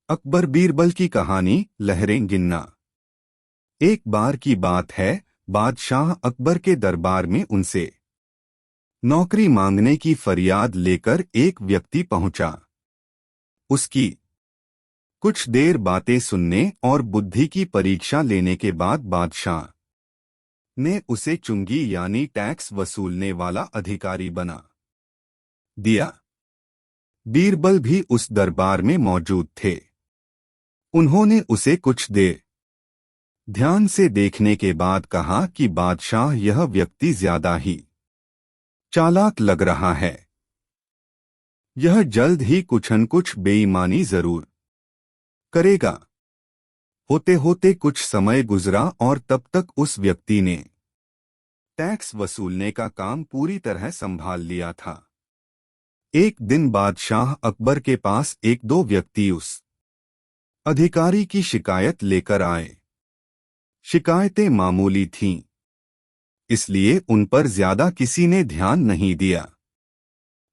अकबर बीरबल की कहानी लहरें गिनना। एक बार की बात है, बादशाह अकबर के दरबार में उनसे नौकरी मांगने की फरियाद लेकर एक व्यक्ति पहुंचा। उसकी कुछ देर बातें सुनने और बुद्धि की परीक्षा लेने के बाद बादशाह ने उसे चुंगी यानी टैक्स वसूलने वाला अधिकारी बना दिया। बीरबल भी उस दरबार में मौजूद थे। उन्होंने उसे कुछ देर ध्यान से देखने के बाद कहा कि बादशाह, यह व्यक्ति ज्यादा ही चालाक लग रहा है। यह जल्द ही कुछ न कुछ बेईमानी जरूर करेगा। होते होते कुछ समय गुजरा और तब तक उस व्यक्ति ने टैक्स वसूलने का काम पूरी तरह संभाल लिया था। एक दिन बादशाह अकबर के पास एक दो व्यक्ति उस अधिकारी की शिकायत लेकर आए। शिकायतें मामूली थीं, इसलिए उन पर ज्यादा किसी ने ध्यान नहीं दिया।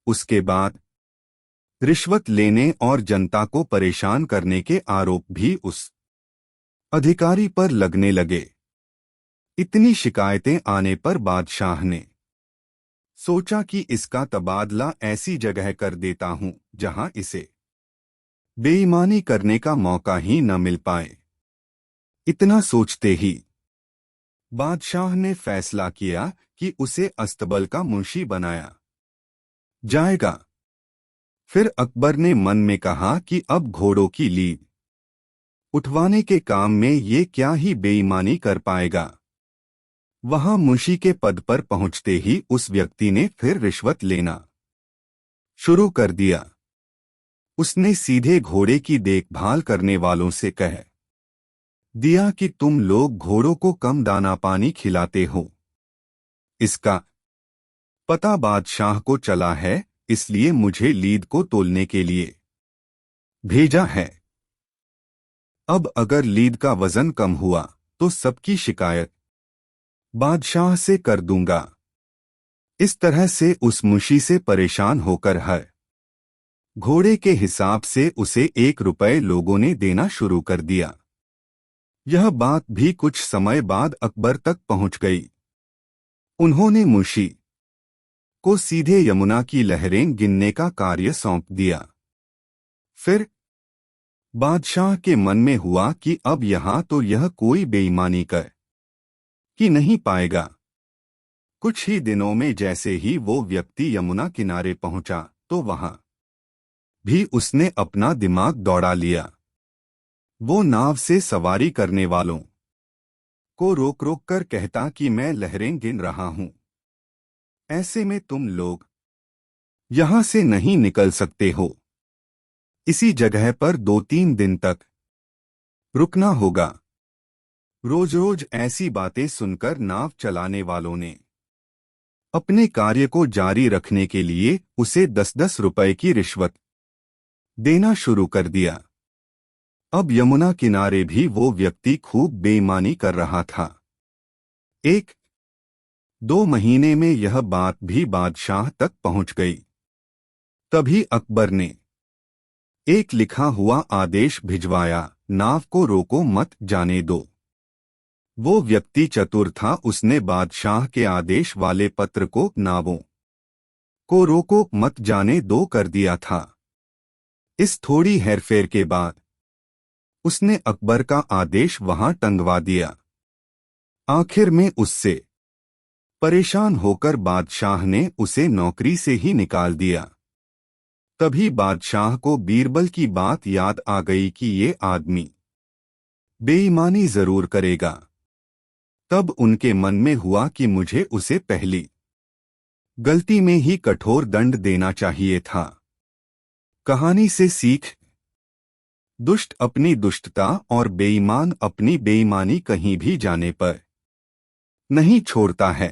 उसके बाद रिश्वत लेने और जनता को परेशान करने के आरोप भी उस अधिकारी पर लगने लगे। इतनी शिकायतें आने पर बादशाह ने सोचा कि इसका तबादला ऐसी जगह कर देता हूं जहां इसे बेईमानी करने का मौका ही न मिल पाए। इतना सोचते ही बादशाह ने फैसला किया कि उसे अस्तबल का मुंशी बनाया जाएगा। फिर अकबर ने मन में कहा कि अब घोड़ों की लीद उठवाने के काम में ये क्या ही बेईमानी कर पाएगा। वहां मुंशी के पद पर पहुंचते ही उस व्यक्ति ने फिर रिश्वत लेना शुरू कर दिया। उसने सीधे घोड़े की देखभाल करने वालों से कह दिया कि तुम लोग घोड़ों को कम दाना पानी खिलाते हो। इसका पता बादशाह को चला है, इसलिए मुझे लीद को तोलने के लिए भेजा है। अब अगर लीद का वजन कम हुआ तो सबकी शिकायत बादशाह से कर दूंगा। इस तरह से उस मुंशी से परेशान होकर हर घोड़े के हिसाब से उसे 1 रुपये लोगों ने देना शुरू कर दिया। यह बात भी कुछ समय बाद अकबर तक पहुंच गई। उन्होंने मुंशी को सीधे यमुना की लहरें गिनने का कार्य सौंप दिया। फिर बादशाह के मन में हुआ कि अब यहां तो यह कोई बेईमानी कर ही नहीं पाएगा। कुछ ही दिनों में जैसे ही वो व्यक्ति यमुना किनारे पहुंचा तो वहां भी उसने अपना दिमाग दौड़ा लिया। वो नाव से सवारी करने वालों को रोक रोक कर कहता कि मैं लहरें गिन रहा हूं, ऐसे में तुम लोग यहां से नहीं निकल सकते हो। इसी जगह पर 2-3 दिन तक रुकना होगा। रोज रोज ऐसी बातें सुनकर नाव चलाने वालों ने अपने कार्य को जारी रखने के लिए उसे 10-10 रुपए की रिश्वत देना शुरू कर दिया। अब यमुना किनारे भी वो व्यक्ति खूब बेईमानी कर रहा था। 1-2 महीने में यह बात भी बादशाह तक पहुंच गई। तभी अकबर ने एक लिखा हुआ आदेश भिजवाया, नाव को रोको मत जाने दो। वो व्यक्ति चतुर था, उसने बादशाह के आदेश वाले पत्र को नावों को रोको मत जाने दो कर दिया था। इस थोड़ी हेरफेर के बाद उसने अकबर का आदेश वहां टंगवा दिया। आखिर में उससे परेशान होकर बादशाह ने उसे नौकरी से ही निकाल दिया। तभी बादशाह को बीरबल की बात याद आ गई कि ये आदमी बेईमानी जरूर करेगा। तब उनके मन में हुआ कि मुझे उसे पहली गलती में ही कठोर दंड देना चाहिए था। कहानी से सीख, दुष्ट अपनी दुष्टता और बेईमान अपनी बेईमानी कहीं भी जाने पर नहीं छोड़ता है।